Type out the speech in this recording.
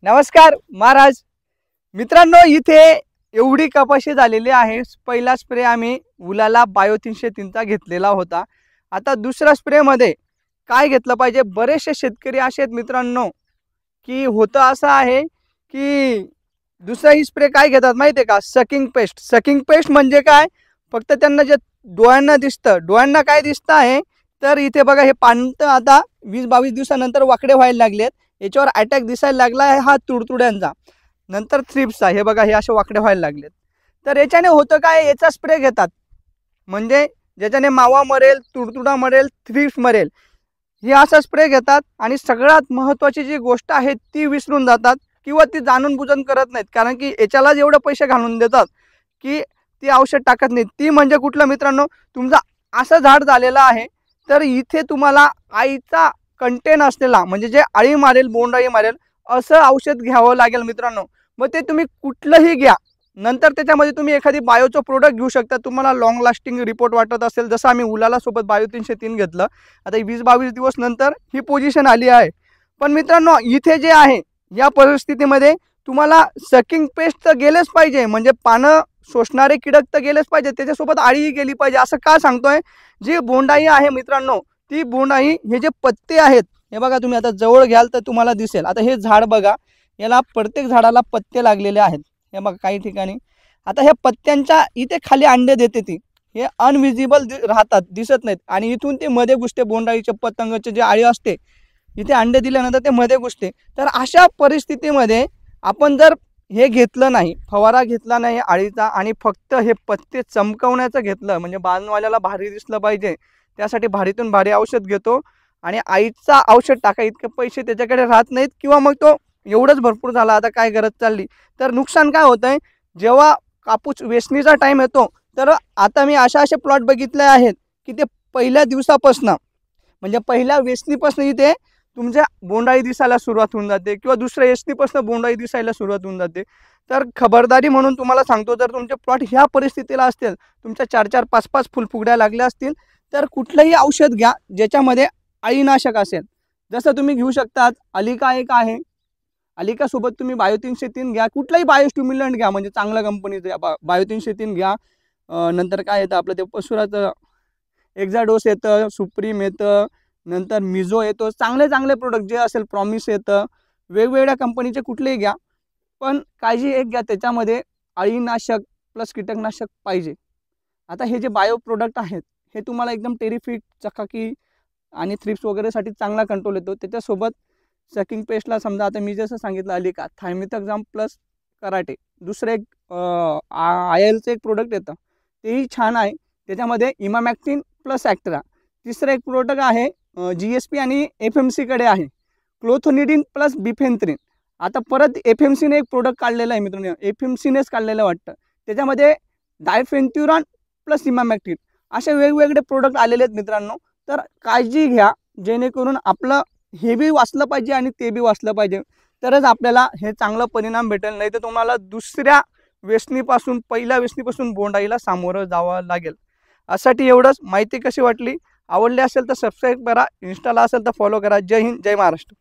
नमस्कार महाराज मित्रांनो, इथे एवढी कपाशी झालेली आहे। पहिला स्प्रे आम्ही उलाला बायो 303चा घेतलेला होता। आता दुसरा स्प्रे मध्ये काय घेतलं पाहिजे, बरेचसे शेतकरी असे आहेत मित्रांनो की होतं असं आहे की दुसराही स्प्रे काय घेतात माहिती आहे का, सकिंग पेस्ट। सकिंग पेस्ट म्हणजे काय, फक्त त्यांना जे डोळ्यांना दिसतं, डोळ्यांना काय दिसतं आहे तर इथे बघा हे पानं आता 20-22 दिवसानंतर वाकडे व्हायला लागलेत, याच्यावर अटॅक दिसायला लागला आहे हा तुडतुड्यांचा, नंतर थ्रिप्सचा। हे बघा हे असे वाकडे व्हायला लागलेत। तर याच्याने होतं काय, याचा स्प्रे घेतात म्हणजे ज्याच्याने मावा मरेल, तुडतुडा मरेल, थ्रिप्स मरेल, हे असा स्प्रे घेतात आणि सगळ्यात महत्त्वाची जी गोष्ट आहे ती विसरून जातात किंवा ती जाणून बुजून करत नाहीत। कारण की याच्याला एवढे पैसे घालून देतात की ती औषध टाकत नाहीत। ती म्हणजे कुठलं मित्रांनो, तुमचा असं झाड झालेलं आहे तर इथे तुम्हाला आईचा कंटेन असलेला म्हणजे जे अळी मारेल, बोंडअळी मारेल असं औषध घ्यावं लागेल मित्रांनो। मग ते तुम्ही कुठलंही घ्या, नंतर त्याच्यामध्ये तुम्ही एखादी बायोचं प्रोडक्ट घेऊ शकता, तुम्हाला लॉंग लास्टिंग रिपोर्ट वाटत असेल। जसं आम्ही उलाला सोबत बायो 303 घेतलं, आता 20-22 दिवस नंतर ही पोझिशन आली आहे। पण मित्रांनो इथे जे आहे या परिस्थितीमध्ये तुम्हाला सकिंग पेस्ट तर गेलेच पाहिजे, म्हणजे पानं शोषणारे कीडक तर गेलेच पाहिजे, त्याच्यासोबत आळीही गेली पाहिजे। असं का सांगतोय, जी बोंडअळी आहे मित्रांनो, ती बोंडअळी हे जे पत्ते आहेत हे बघा, तुम्ही आता जवळ घ्याल तर तुम्हाला दिसेल। आता हे झाड बघा, याला प्रत्येक झाडाला पत्ते लागलेले आहेत, हे बघा काही ठिकाणी। आता ह्या पत्त्यांच्या इथे खाली अंडे देते ती, हे अनविजिबल राहतात, दिसत नाहीत, आणि इथून ते मध्ये घुसते, बोंडअळीचे पतंगाचे जे आळी असते इथे अंडे दिल्यानंतर ते मध्ये घुसते। तर अशा परिस्थितीमध्ये आपण जर हे घेतलं नाही, फवारा घेतला नाही आळीचा, आणि फक्त हे पत्ते चमकवण्याचं घेतलं, म्हणजे बांधवाल्याला भारी दिसलं पाहिजे त्यासाठी भारीतून भारी औषध घेतो, आणि आईचा औषध टाका इतके पैसे त्याच्याकडे राहत नाहीत, किंवा मग तो एवढंच भरपूर झाला आता काय गरज चालली, तर नुकसान काय होतंय, जेव्हा कापूस वेचणीचा टाईम येतो, तर आता मी असे प्लॉट बघितले आहेत की ते पहिल्या दिवसापासून म्हणजे पहिल्या वेचणीपासून इथे तुमच्या बोंडअळी दिसायला सुरुवात होऊन जाते, किंवा दुसऱ्या वेचणीपासून बोंडअळी दिसायला सुरुवात होऊन जाते। तर खबरदारी म्हणून तुम्हाला सांगतो, जर तुमचे प्लॉट ह्या परिस्थितीला असतील, तुमच्या 4-4, 5-5 फुलफुगड्या लागल्या असतील, तर कुठलंही औषध घ्या ज्याच्यामध्ये अळीनाशक असेल। जसं तुम्ही घेऊ शकतात अलिका एक आहे, अलिका सोबत तुम्ही बायो 303 घ्या, कुठलाही बायोस्टिम्युलंट घ्या, म्हणजे चांगल्या कंपनीचं बायो 303 घ्या। नंतर काय येतं आपलं ते पशुराचं एक्झाडोस येतं, सुप्रीम येतं, नंतर मिझो येतो, चांगले चांगले प्रोडक्ट जे असेल, प्रॉमिस येतं, वेगवेगळ्या कंपनीचे कुठलेही घ्या, पण काळजी एक घ्या, त्याच्यामध्ये अळीनाशक प्लस कीटकनाशक पाहिजे। आता हे जे बायो प्रोडक्ट आहेत हे तुम्हाला एकदम टेरिफिक, चकाकी आणि थ्रिप्स वगैरेसाठी चांगला कंट्रोल येतो। त्याच्यासोबत सकिंग पेस्टला समजा आता मी जसं सांगितलं अलिका, थायमिथक्झाम प्लस कराटे, दुसरं एक आयलचं एक प्रोडक्ट येतं तेही छान आहे, त्याच्यामध्ये इमामॅक्टिन प्लस ॲक्ट्रा। तिसरं एक प्रोडक्ट आहे GSP आणि FMC कडे आहे, क्लोथोनिडीन प्लस बिफेन्थ्रिन। आता परत FMCने एक प्रोडक्ट काढलेला आहे मित्रांनो, FMCनेच काढलेलं वाटतं, त्याच्यामध्ये डायफेन्ट्युरॉन प्लस इमामॅक्टिन, असे वेगवेगळे प्रोडक्ट आलेले आहेत मित्रांनो। तर काळजी घ्या, जेणेकरून आपलं हे बी वाचलं पाहिजे आणि ते बी वाचलं पाहिजे, तरच आपल्याला हे चांगलं परिणाम भेटेल। नाही तर तुम्हाला दुसऱ्या वेचणीपासून, पहिल्या वेचणीपासून बोंडअळीला सामोरं जावं लागेल। यासाठी एवढंच। माहिती कशी वाटली, आवडली असेल तर सबस्क्राईब करा, इंस्टाला असेल तर फॉलो करा। जय हिंद, जय महाराष्ट्र।